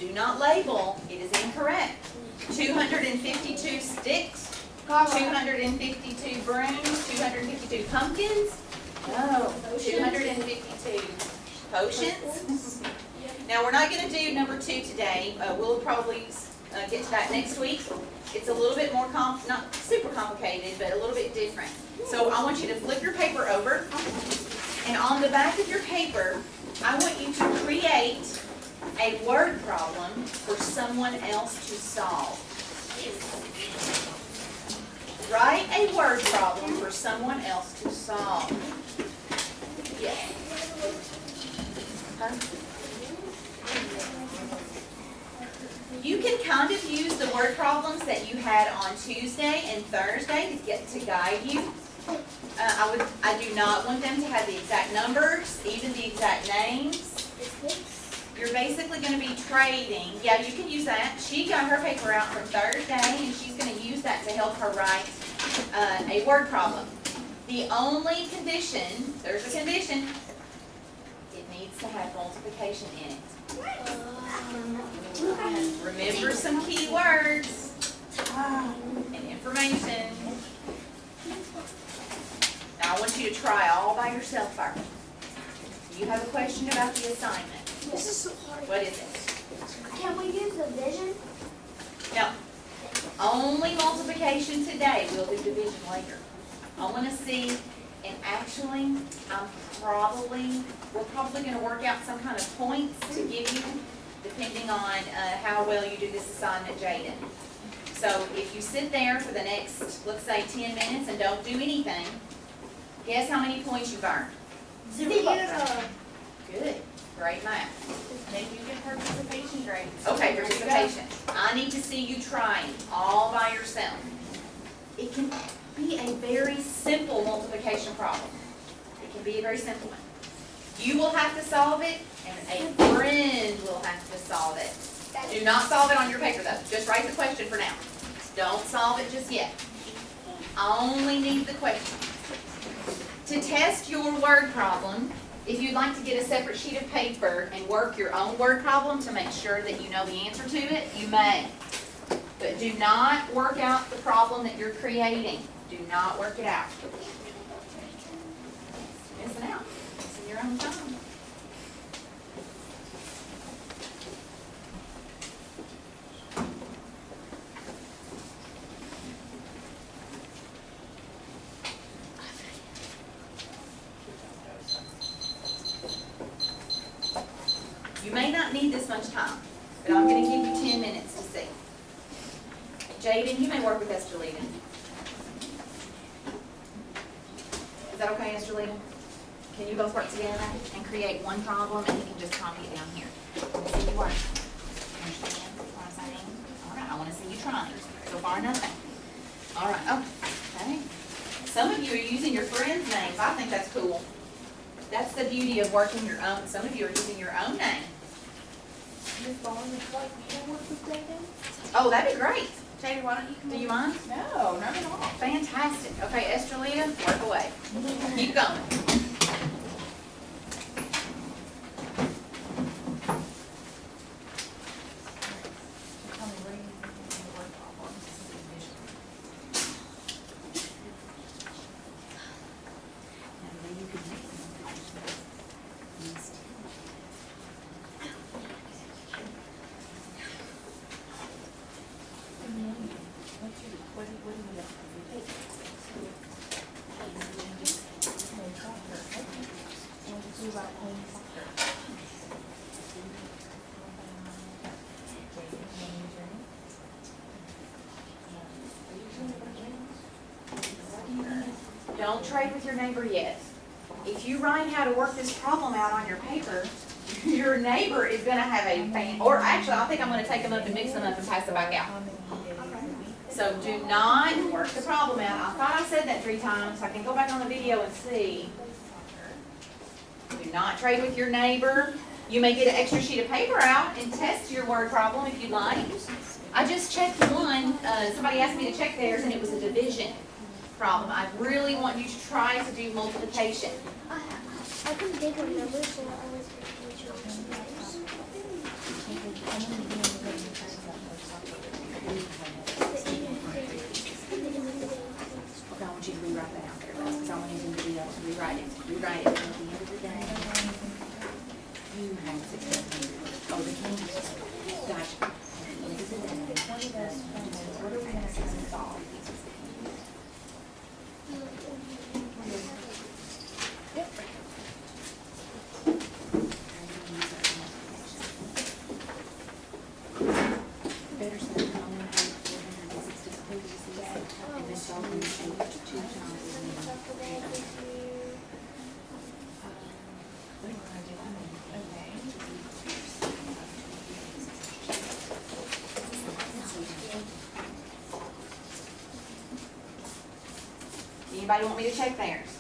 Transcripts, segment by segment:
Do not label, it is incorrect. 252 sticks, 252 brooms, 252 pumpkins? No, 252 potions. Now, we're not gonna do number 2 today. We'll probably get to that next week. It's a little bit more, not super complicated, but a little bit different. So I want you to flip your paper over, and on the back of your paper, I want you to create a word problem for someone else to solve. Write a word problem for someone else to solve. Yes. Huh? You can kind of use the word problems that you had on Tuesday and Thursday to guide you. I do not want them to have the exact numbers, even the exact names. You're basically going to be trading. Yeah, you can use that. She got her paper out from Thursday, and she's going to use that to help her write a word problem. The only condition, there's a condition, it needs to have multiplication in it. Remember some key words and information. Now I want you to try all by yourself first. Do you have a question about the assignment? This is so hard. What is it? Can we use division? No. Only multiplication today. We'll do division later. I want to see, and actually, we're probably going to work out some kind of points to give you, depending on how well you do this assignment, Jaden. So if you sit there for the next, let's say, 10 minutes and don't do anything, guess how many points you've earned? 0. Good. Great math. Then you get participation grades. Okay, participation. I need to see you trying all by yourself. It can be a very simple multiplication problem. It can be a very simple one. You will have to solve it, and a friend will have to solve it. Do not solve it on your paper, though. Just write the question for now. Don't solve it just yet. I only need the question. To test your word problem, if you'd like to get a separate sheet of paper and work your own word problem to make sure that you know the answer to it, you may. But do not work out the problem that you're creating. Do not work it out. Missing out. Missing your own time. You may not need this much time, but I'm going to give you 10 minutes to see. Jaden, you may work with Esterlita. Is that okay, Esterlita? Can you both work together and create one problem, and you can just copy it down here? See you work. Understand what I'm saying? All right, I want to see you trying. So far, nothing. All right, oh, okay. Some of you are using your friends' names. I think that's cool. That's the beauty of working your own. Some of you are using your own name. Miss Bond, would you like me to work with Jaden? Oh, that'd be great. Jaden, why don't you come Do you over? mind? No, not at all. Fantastic. Okay, Esterlita, work away. Keep going. Tell me, what do you think is the word problem? This is division. Now, the way you could make the multiplication is these two. What do you have to do? Play soccer. What did you do about playing soccer? Jaden, you want me to journey? Don't trade with your neighbor yet. If you write how to work this problem out on your paper, your neighbor is going to have or actually, I think I'm going to take them up and mix them up and pass them back out. How many days a week? So do not work the problem out. I thought I said that 3 times. I can go back on the video and see. Do not trade with your neighbor. You may get an extra sheet of paper out and test your word problem if you'd like. I just checked one. Somebody asked me to check theirs, and it was a division problem. I really want you to try to do multiplication. I can think of numbers, so I always pick which ones. How many days Oh, the candy. Gotcha. What are we gonna say to solve? Better say Colin paid $460 and Miss Dalton paid $2. Anybody want me to check theirs?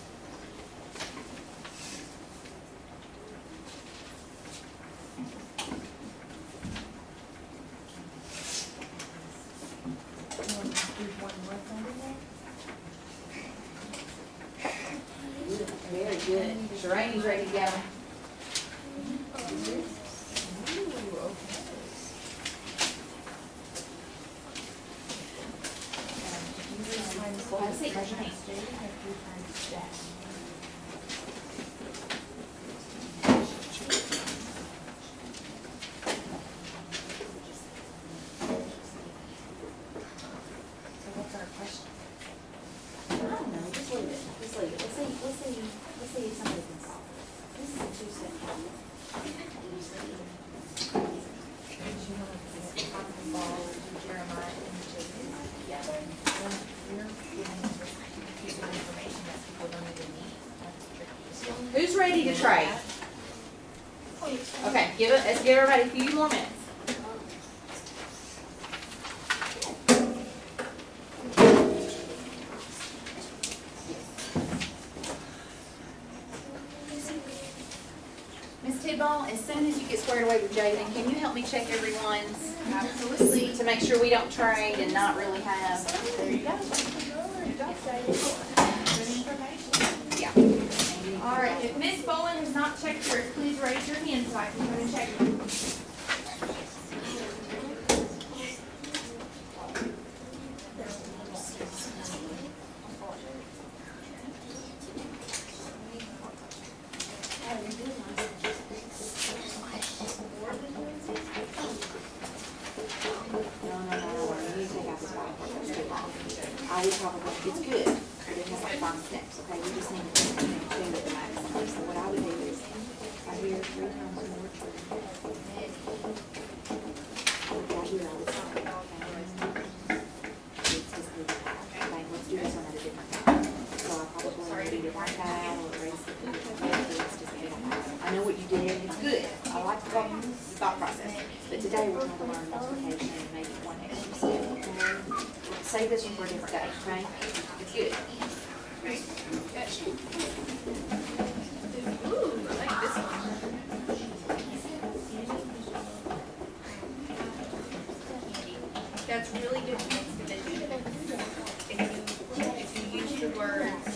Very good. Sharani's ready to go. Have a seat, raise your hand. So what's our question? I don't know, just leave it, just leave it. Let's see if somebody can solve it. This is a two-step problem. Jeremiah and Jason. Yeah. We're giving people information that people don't even need. That's tricky. Who's ready to trade? Okay, let's give everybody a few more minutes. Ms. Tidball, as soon as you get squared away with Jaden, can you help me check everyone's? Absolutely. To make sure we don't trade and not really have. There you go. Yeah. All right, if Ms. Bowen has not checked yours, please raise your hand so I can go and check it. No, you take out this white part, that's too long. I would probably, it's good, but it has like 5 steps, okay? We just need to do it the maximum. So what I would do is, I hear 3 times more true. Right here, I would say, okay? It's just good. Okay, let's do this one at a different time. So I probably would either like that or erase it. It's just good. I know what you did, it's good. I like the thought process. But today we're going to learn multiplication and maybe one extra step, okay? Save this one for a different day, okay? It's good. Ooh, I like this one. That's really good mixed division. If you use the words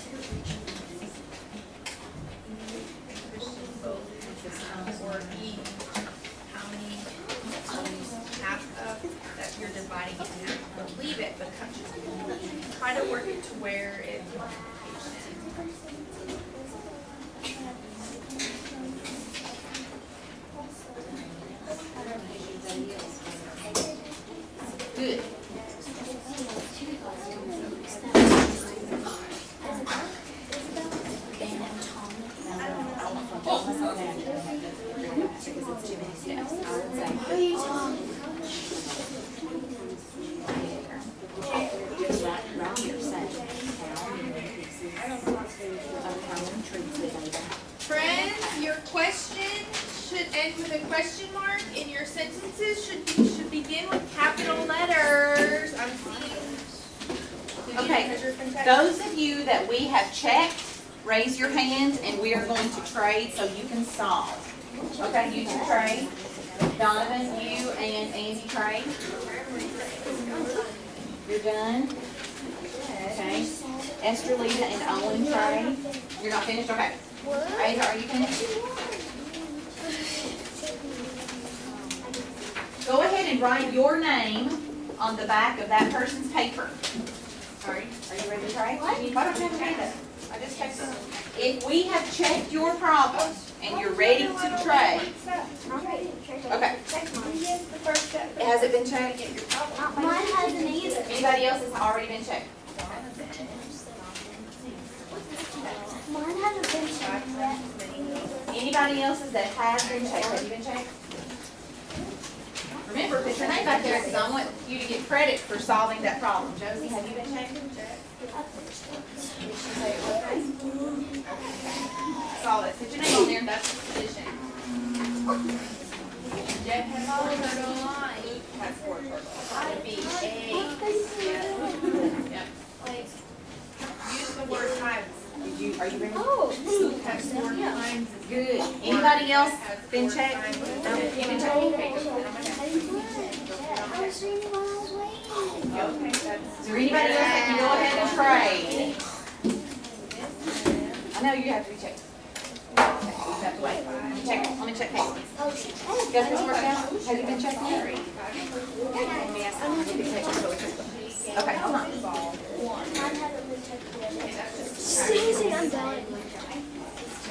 or E, how many half of that you're dividing in half, but leave it, but try to work it to where it's multiplication. Good. Because it's too many steps. I would say. Just right here, say, how many pieces of Helen treats the data. Friends, your question should end with a question mark, and your sentences should begin with capital letters. I'm seeing. Okay, those of you that we have checked, raise your hands and we are going to trade so you can solve. Okay, you two trade. Donovan, you and Angie trade. You're done? Okay. Esther, Lita, and Owen trade. You're not finished? Okay. Ada, are you finished? Go ahead and write your name on the back of that person's paper. Are you ready to try? Why don't you have a hand up? I just checked them. If we have checked your problem and you're ready to trade. Okay. Has it been checked? Mine hasn't either. Anybody else has already been checked? Mine hasn't been checked yet. Anybody else's that has been checked? Have you been checked? Remember, put your name back there because I want you to get credit for solving that problem. Josie, have you been checked? Did she say it was okay? Solid. Put your name on there. That's the position. Jeff has all turtle line. Has four turtles. It'd be Yep. Use the word times. Are you ready? Oh, Has 4 times. Good. Anybody else Has been 4 checked? times. No, you been checked? I was reading while I was waiting. Okay, that's. Is there anybody else that can go ahead and trade? I know you have to be checked. Okay, you have to wait. Check. Let me check Haley. Oh, shit. Guess what's worked out? Have you been checked yet? Okay, hold on. Mine hasn't been checked yet. Susie, I'm done.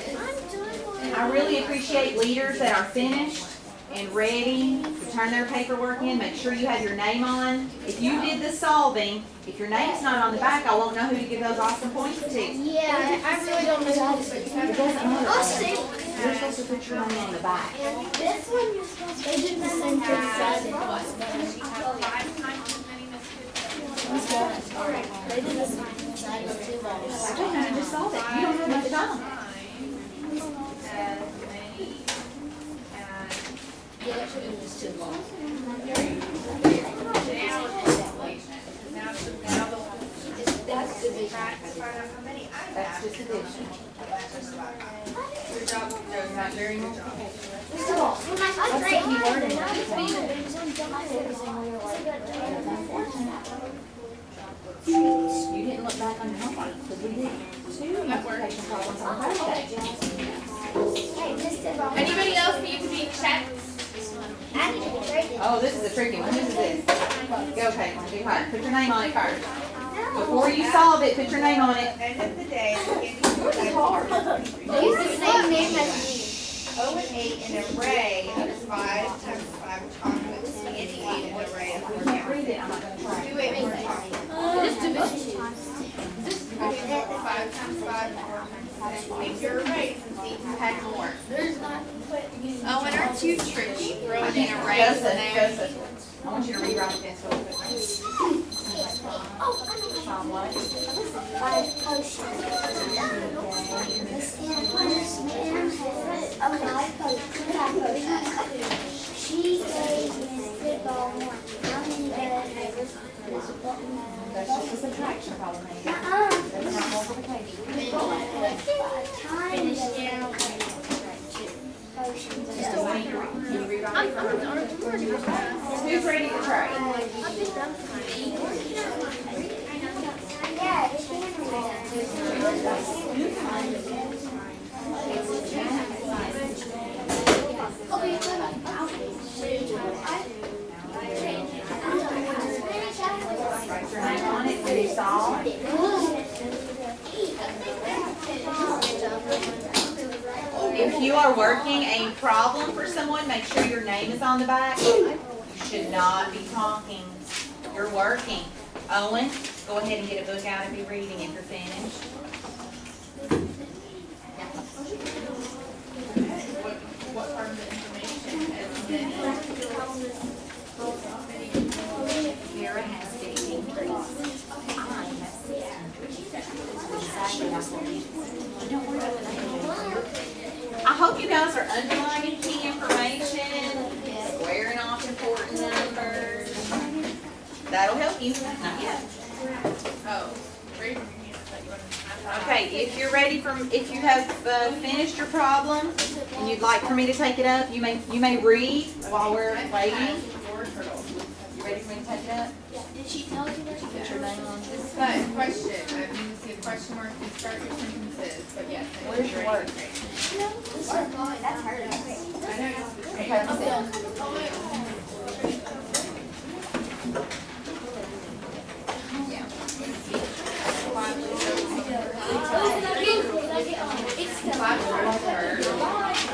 I'm done. I really appreciate leaders that are finished and ready to turn their paperwork in. Make sure you have your name on. If you did the solving, if your name's not on the back, I won't know who to give those awesome points to. Yeah, I really don't know how to say It doesn't matter. I'll see. You're supposed to put your name on the back. And this one you're supposed to. They did the same thing. She has 5 times as many missed They did the same thing. I don't know, you just solved it. You don't have much time. Yeah, that should be just too long. That's division. That's just addition. Good job, Josie. Very good job. I'm great. You didn't look back on your homework, because we did 2 multiplication problems on Thursday. Anybody else need to be checked? I need to be graded. Oh, this is a tricky one. This is this. Go, Caitlin, be hard. Put your name on it first. Before you solve it, put your name on it. End of the day, Yours is hard. Use the same name as me. 0 and 8 in an array of 5 times 5 chocolates, and 8 in an array of 4 Can't read it, I'm not gonna try. 2 8 more chocolates. This division. 5 times 5 and 4 times 6. Make your arrays and see who had more. There's not. Oh, and aren't you tricky? Throwing in arrays in Joseph, there. Joseph, I want you to rewrite this real quick. Oh, I know. Tom, what? Five potions. This man has a life potion. She gave me football one. How many does That's just a subtraction problem, maybe. That's not multiplication. Times potions. Can you rewrite it? Who's ready to try? Yeah, it's Write your name on it, did you solve? If you are working a problem for someone, make sure your name is on the back. You should not be talking. You're working. Owen, go ahead and get a book out and be reading if you're finished. What part of the information has been? Vera has 15 trees. I have 6 trees. Don't worry about the name. I hope you guys are underlining key information, squaring off important numbers. That'll help you. Not yet. Oh, raise your hand. I thought you wanted to- Okay, if you're ready if you have finished your problem and you'd like for me to take it up, you may read while we're waiting. Four turtles. You ready for me to take it up? Did she tell you that? Put your name on this. But question, I need to see a question mark and start your sentences, but yes. I Where's your work? That's hers. I know it's the Okay, same. I'm done. Five turtles first.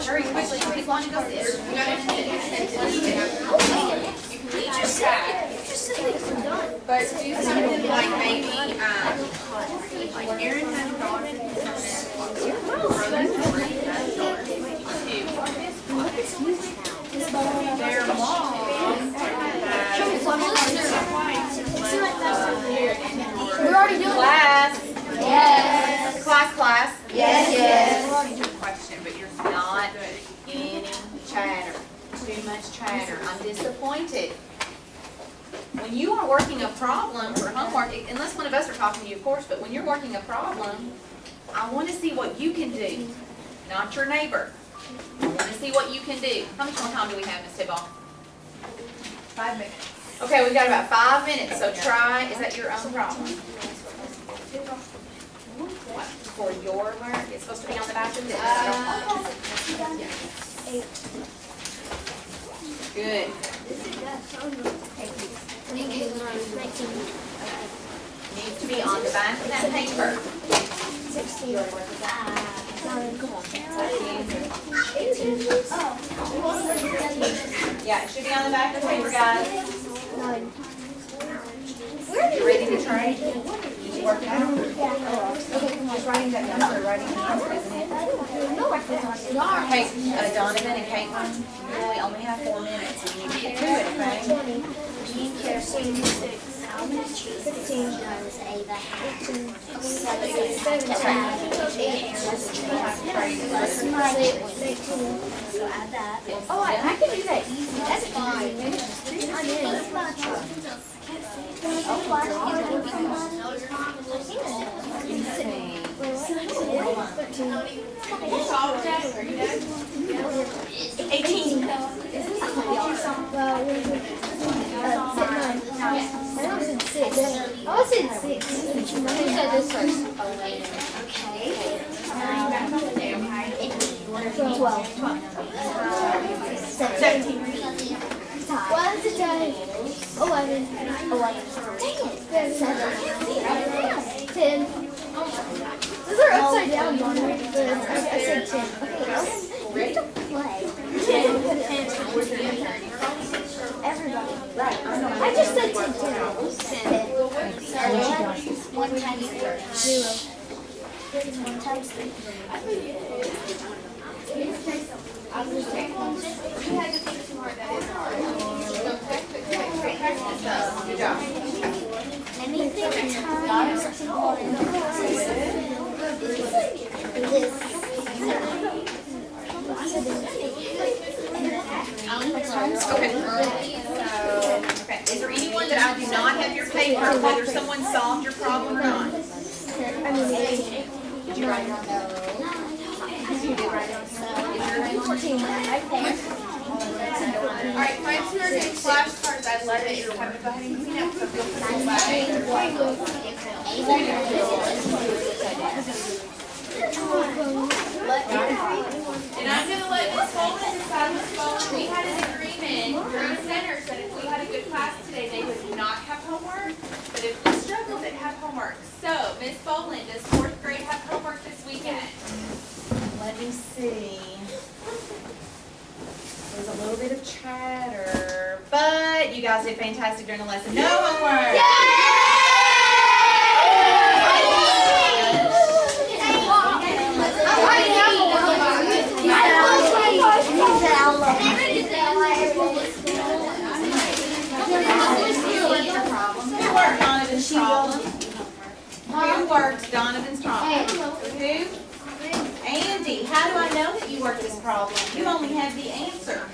Hurry quickly, please, want to go sit. You gotta finish your sentence. You can leave your chat. But do something like maybe, like Erin has a daughter. Their mom. We're already doing Class, Yes. class. Yes. Question, but you're Not any chatter, too much chatter. I'm disappointed. When you are working a problem for homework, unless one of us are talking to you, of course, but when you're working a problem, I want to see what you can do, not your neighbor. I want to see what you can do. How much more time do we have, Ms. Tibble? 5 minutes. Okay, we've got about 5 minutes, so try, is that your own problem? What, for your work? It's supposed to be on the back of this. Good. Needs to be on the back of that paper. 16. Yeah, it should be on the back of the paper, guys. 9. You ready to trade? Did you work it out? Okay, come on, just writing that down, so writing the answer, isn't it? Hey, Donovan and Caitlin, you really only have 4 minutes, and you need to get to it, okay? 15. Oh, I can do that easy, that's fine. I was in 6. You said this first. 12. 17. What is it, Daddy? 11. Dang it. 10. Those are upside down, Mom. I said 10. Okay, play. 10. Everybody. I just said 10. 1 times 3. 0. 1 times 3. Good job. Anything times 1 Okay, is there anyone that I do not have your paper, whether someone solved your problem or not? Did you write it on? You did write it on. 14. All right, friends who are doing flashcards, I'd love it. You're coming to go ahead and clean up, so feel free to And I'm gonna let Ms. Bowman decide. Ms. Bowman, we had an agreement during centers that if we had a good class today, they would not have homework. But if we struggled, they'd have homework. So, Ms. Bowman, does 4th grade have homework this weekend? Let me see. There's a little bit of chatter, but you guys did fantastic during the lesson. No homework. Who worked Donovan's problem? Who worked Donovan's problem? Who? Andy, how do I know that you worked this problem? You only have the answer.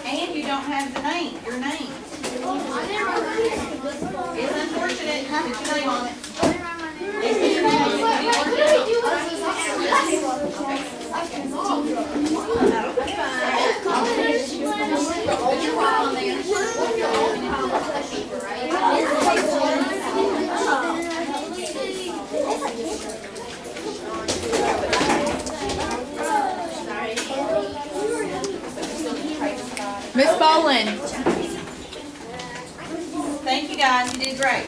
And you don't have the name, your name. It's unfortunate. Put your name on it. Put your name on it. Colin. Thank you, guys. You did great.